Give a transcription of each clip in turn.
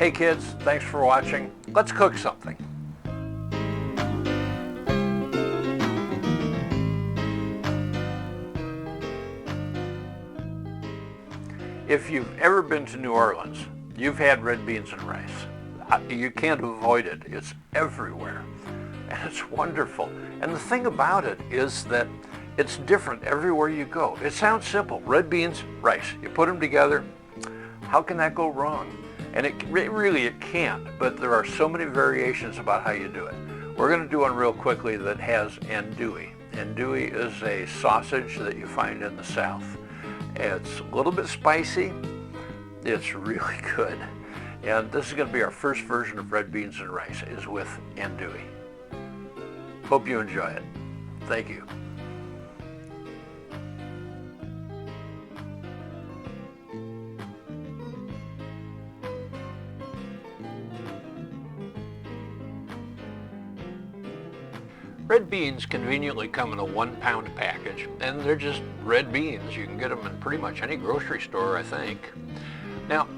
Hey kids, thanks for watching. Let's cook something. If you've ever been to New Orleans, you've had red beans and rice. You can't avoid it. It's everywhere. And it's wonderful. And the thing about it is that it's different everywhere you go. It sounds simple. Red beans, rice. You put them together. How can that go wrong? And it can't, but there are so many variations about how you do it. We're going to do one real quickly that has andouille. Andouille is a sausage that you find in the South. It's a little bit spicy. It's really good. And this is going to be our first version of red beans and rice, is with andouille. Hope you enjoy it. Thank you. Red beans conveniently come in a 1-pound package, and they're just red beans. You can get them in pretty much any grocery store, I think. Now,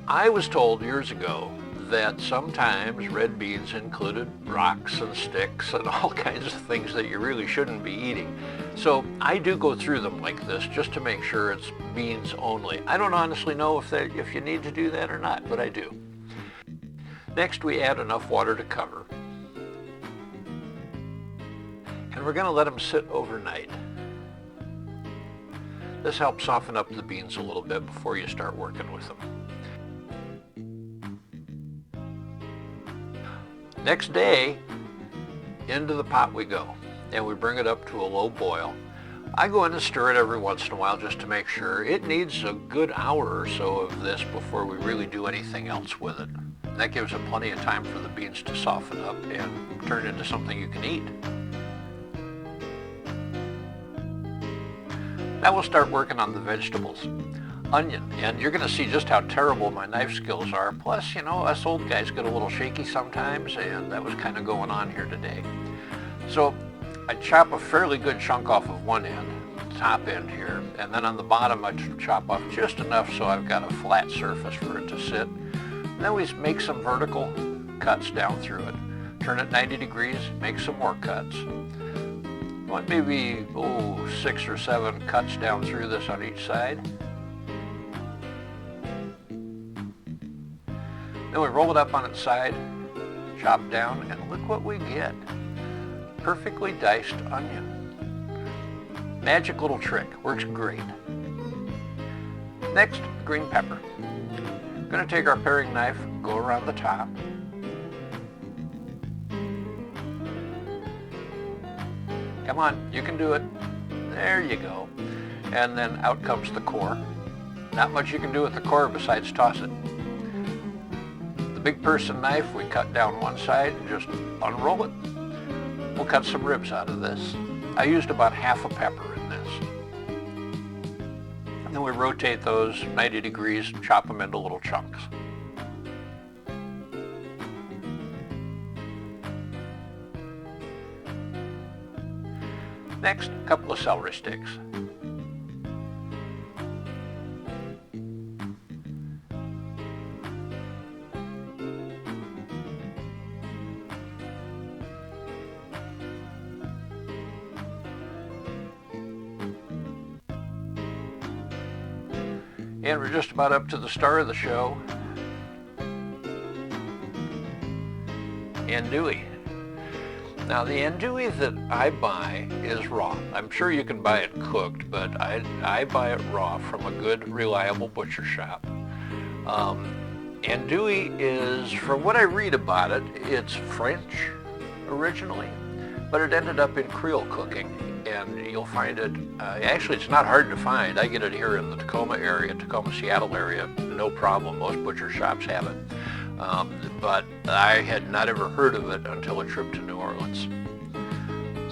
I was told years ago that sometimes red beans included rocks and sticks and all kinds of things that you really shouldn't be eating. So I do go through them like this just to make sure it's beans only. I don't honestly know if you need to do that or not, but I do. Next, we add enough water to cover. And we're going to let them sit overnight. This helps soften up the beans a little bit before you start working with them. Next day, into the pot we go, and we bring it up to a low boil. I go in and stir it every once in a while just to make sure. It needs a good hour or so of this before we really do anything else with it. That gives it plenty of time for the beans to soften up and turn into something you can eat. Now we'll start working on the vegetables. Onion, and you're going to see just how terrible my knife skills are. Plus, you know, us old guys get a little shaky sometimes, and that was kind of going on here today. So I chop a fairly good chunk off of one end, top end here, and then on the bottom I chop off just enough so I've got a flat surface for it to sit. And then we make some vertical cuts down through it. Turn it 90 degrees, make some more cuts. Want maybe 6 or 7 cuts down through this on each side. Then we roll it up on its side, chop down, and look what we get. Perfectly diced onion. Magic little trick, works great. Next, green pepper. We're going to take our paring knife, go around the top. Come on, you can do it. There you go. And then out comes the core. Not much you can do with the core besides toss it. The big person knife, we cut down one side and just unroll it. We'll cut some ribs out of this. I used about half a pepper in this. And then we rotate those 90 degrees, chop them into little chunks. Next, a couple of celery sticks. And we're just about up to the star of the show, andouille. Now the andouille that I buy is raw. I'm sure you can buy it cooked, but I buy it raw from a good, reliable butcher shop. Andouille is, from what I read about it, it's French originally, but it ended up in Creole cooking. And you'll find it, actually it's not hard to find. I get it here in the Tacoma area, Tacoma, Seattle area, no problem. Most butcher shops have it. But I had not ever heard of it until a trip to New Orleans.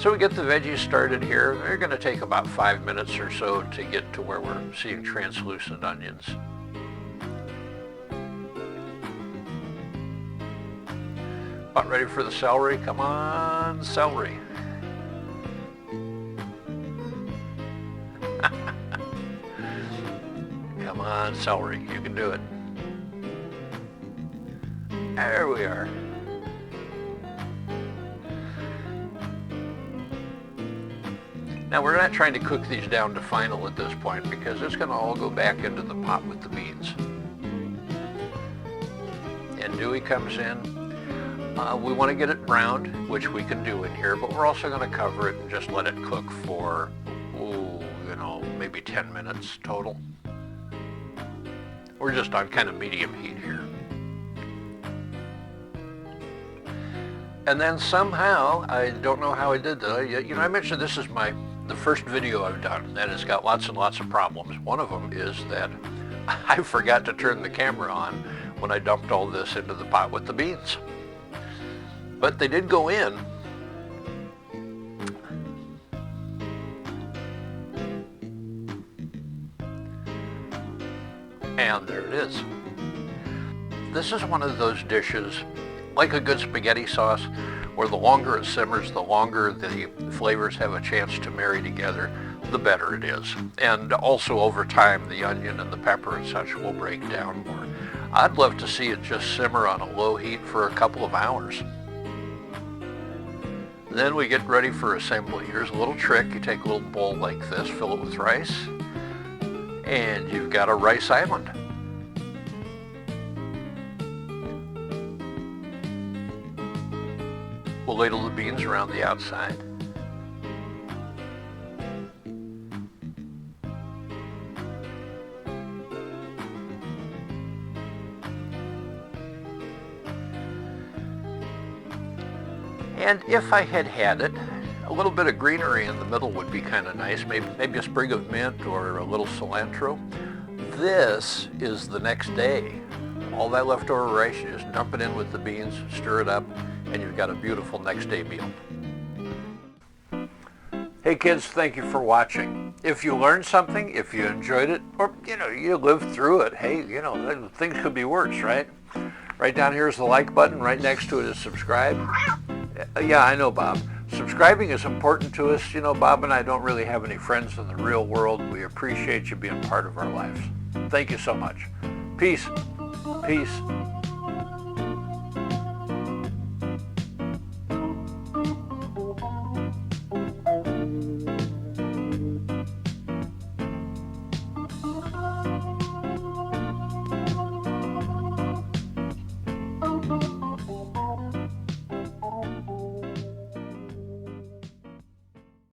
So we get the veggies started here. They're going to take about 5 minutes or so to get to where we're seeing translucent onions. About ready for the celery. Come on, celery. Come on, celery, you can do it. There we are. Now we're not trying to cook these down to final at this point because it's going to all go back into the pot with the beans. Andouille comes in. We want to get it browned, which we can do in here, but we're also going to cover it and just let it cook for, maybe 10 minutes total. We're just on kind of medium heat here. And then somehow, I don't know how I did that. I mentioned this is the first video I've done that has got lots and lots of problems. One of them is that I forgot to turn the camera on when I dumped all this into the pot with the beans. But they did go in. And there it is. This is one of those dishes, like a good spaghetti sauce, where the longer it simmers, the longer the flavors have a chance to marry together, the better it is. And also over time, the onion and the pepper and such will break down more. I'd love to see it just simmer on a low heat for a couple of hours. Then we get ready for assembly. Here's a little trick. You take a little bowl like this, fill it with rice, and you've got a rice island. We'll ladle the beans around the outside. And if I had it, a little bit of greenery in the middle would be kind of nice. Maybe a sprig of mint or a little cilantro. This is the next day. All that leftover rice, you just dump it in with the beans, stir it up, and you've got a beautiful next day meal. Hey kids, thank you for watching. If you learned something, if you enjoyed it, or you lived through it, hey, things could be worse, right? Right down here is the like button. Right next to it is subscribe. Yeah, I know, Bob. Subscribing is important to us. Bob and I don't really have any friends in the real world. We appreciate you being part of our lives. Thank you so much. Peace. Peace.